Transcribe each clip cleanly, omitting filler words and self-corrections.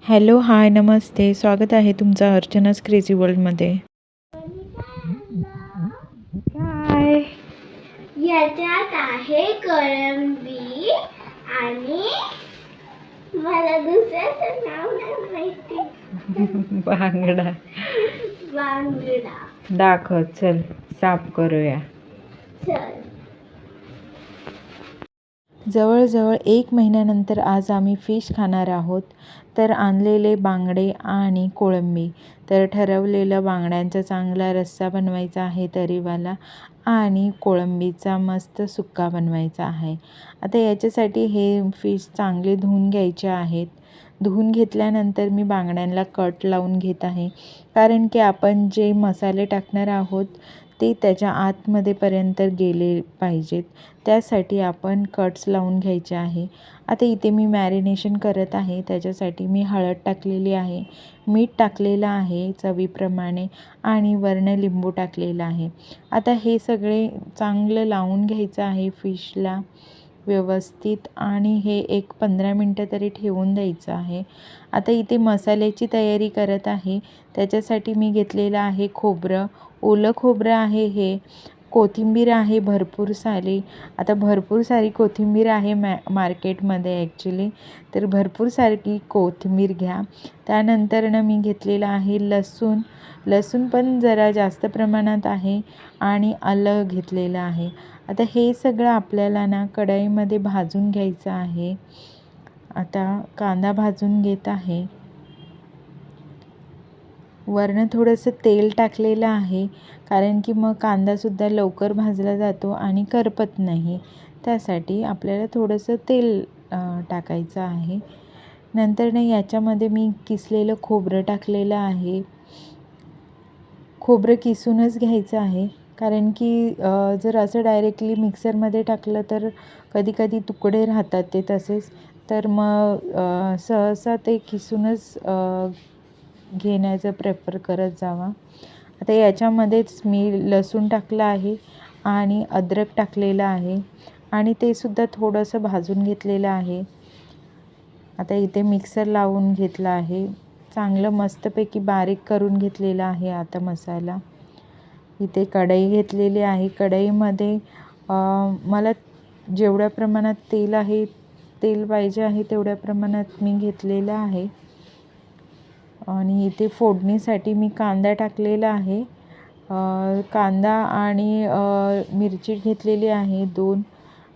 Hello, हाय, नमस्ते. स्वागत आहे तुमचं अर्चनाच क्रेझी वर्ल्डमध्ये. काय? याच्यात आहे कोळंबी आणि मला दुसऱ्याचं नाव नाही माहिती. बांगडा. बांगडा. दाखव, चल साफ करूया. चल. जवळजवळ 1 महिन्यानंतर आज आम्ही फिश खाणार आहोत. तर आणलेले बांगडे आणि कोळंबी. तर ठरवलेलं बांगड्यांचा चांगला रस्सा बनवायचा आहे तरीवाला आणि कोळंबीचा मस्त सुक्का बनवायचा आहे. आता याच्यासाठी हे फिश चांगले धुवून घ्यायचे आहेत. धुवून घेतल्यानंतर मी बांगड्यांना कट लावून घेत आहे, कारण की आपण जे मसाले टाकणार आहोत ते त्याच्या आतमध्येपर्यंत गेले पाहिजेत. त्यासाठी आपण कट्स लावून घ्यायचे आहे. आता इथे मी मॅरिनेशन करत आहे. त्याच्यासाठी मी हळद टाकलेली आहे, मीठ टाकलेलं आहे चवीप्रमाणे आणि वरनं लिंबू टाकलेलं आहे. आता हे सगळे चांगलं लावून घ्यायचं आहे फिशला व्यवस्थित आणि हे एक 15 मिनटं तरी ठेवून द्यायचं आहे. आता इथे मसाल्याची तयारी करत आहे. त्याच्यासाठी मी घेतलेलं आहे खोबरं, ओलं खोबरं आहे हे. कोथिंबीर आहे भरपूर सारी. आता भरपूर सारी कोथिंबीर आहे मार्केटमध्ये ॲक्च्युली. तर भरपूर सारी कोथिंबीर घ्या. त्यानंतरनं मी घेतलेलं आहे लसूण. लसूण पण जरा जास्त प्रमाणात आहे आणि आलं घेतलेलं आहे. आता हे सगळं आपल्याला ना कढईमध्ये भाजून घ्यायचं आहे. आता कांदा भाजून घेत आहे. वरनं थोडंसं तेल टाकलेलं आहे, कारण की मग कांदासुद्धा लवकर भाजला जातो आणि करपत नाही. त्यासाठी आपल्याला थोडंसं तेल टाकायचं आहे. नंतरनं याच्यामध्ये मी किसलेलं खोबरं टाकलेलं आहे. खोबरं किसूनच घ्यायचं आहे, कारण की जर असं डायरेक्टली मिक्सरमध्ये टाकलं तर कधी तुकडे राहतात ते तसेच. तर मग सहसा ते किसूनच घेण्याचं प्रेफर करत जावा. आता याच्यामध्येच मी लसूण टाकलं आहे आणि अद्रक टाकलेलं आहे आणि ते सुद्धा थोडंसं भाजून घेतलेलं आहे. आता इथे मिक्सर लावून घेतला आहे. चांगलं मस्तपैकी बारीक करून घेतलेला आहे आता मसाला. इथे कढई घेतलेली आहे. कढईमध्ये मला जेवढ्या प्रमाणात तेल पाहिजे आहे तेवढ्या प्रमाणात मी घेतलेलं आहे. आणि इथे फोडणीसाठी मी कांदा टाकलेला आहे. कांदा आणि मिरची घेतलेली आहे 2.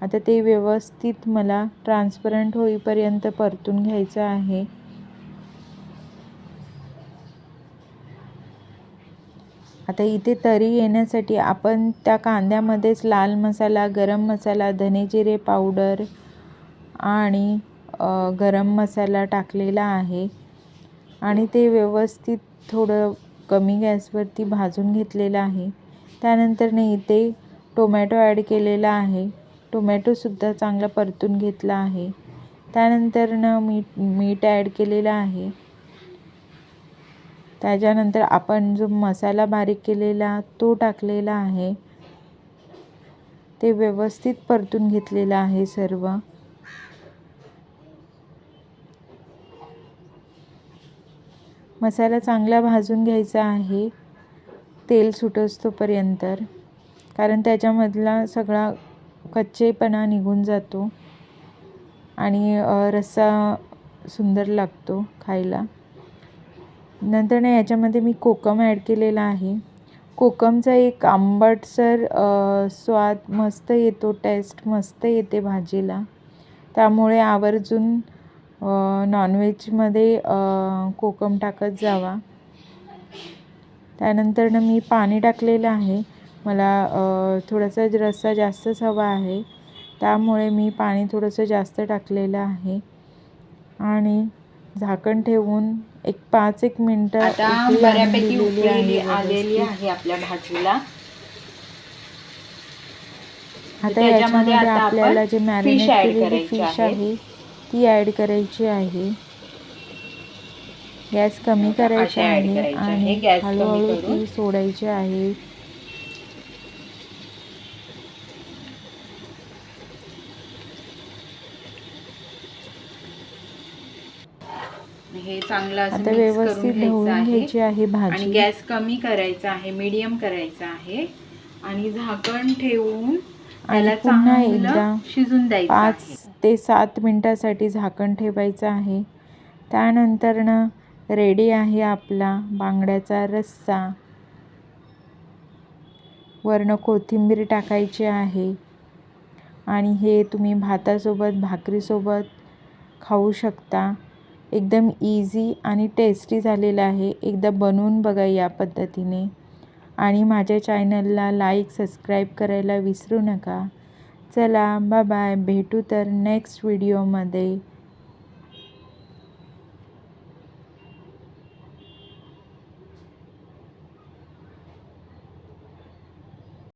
आता ते व्यवस्थित मला ट्रान्सपरंट होईपर्यंत परतून घ्यायचं आहे. आता इथे तरी येण्यासाठी आपण त्या कांद्यामध्येच लाल मसाला, गरम मसाला, धने जिरे पावडर आणि गरम मसाला टाकलेला आहे आणि ते व्यवस्थित थोडं कमी गॅसवरती भाजून घेतलेलं आहे. त्यानंतरने इथे टोमॅटो ॲड केलेला आहे. टोमॅटोसुद्धा चांगला परतून घेतला आहे. त्यानंतरनं मीठ ॲड केलेलं आहे. त्याच्यानंतर आपण जो मसाला बारीक केलेला तो टाकलेला आहे. ते व्यवस्थित परतून घेतलेलं आहे सर्व. मसाला चांगला भाजून घ्यायचा आहे तेल सुटोस्तोपर्यंत, कारण त्याच्यामधला सगळा कच्चेपणा निघून जातो आणि रस्सा सुंदर लागतो खायला. नंतर याच्यामध्ये मी कोकम ॲड केलेला आहे. कोकमचा एक आंबटसर स्वाद मस्त येतो, टेस्ट मस्त येते भाजीला. त्यामुळे आवर्जून नॉनव्हेजमध्ये कोकम टाकत जावा. त्यानंतरनं मी पाणी टाकलेलं आहे. मला थोडासा रस्सा जास्तच हवा आहे, त्यामुळे मी पाणी थोडंसं जास्त टाकलेलं आहे आणि झाकण ठेवून एक 5-1 मिनटं आता बऱ्यापैकी उकळी आलेली आहे आपल्या भाजीला. आता याच्यामध्ये आपल्याला जे मॅरिनेट केलेली फिश आहे ती ॲड करायची आहे. गॅस कमी करायचा आहे आणि हळूहळू ती सोडायची आहे. हे चांगलं असं आता मिक्स करून व्यवस्थित घ्यायचं ढवळून आहे घ्यायची आहे आणि भाजी. गॅस कमी करायचा आहे, मीडियम करायचा आहे आणि झाकण ठेवून आणि त्याला पुन्हा चांगलं एकदा शिजून द्यायचं 5 आहे. ते 7 मिनटासाठी झाकण ठेवायचं आहे. त्यानंतरनं रेडी आहे आपला बांगड्याचा रस्सा. वरनं कोथिंबीर टाकायची आहे आणि हे तुम्ही भातासोबत, भाकरीसोबत खाऊ शकता. एकदम इझी आणि टेस्टी झालेलं आहे. एकदा बनवून बघा या पद्धतीने आणि माझ्या चॅनलला लाईक, सबस्क्राईब करायला विसरू नका. चला बाय बाय. भेटू तर नेक्स्ट व्हिडिओमध्ये.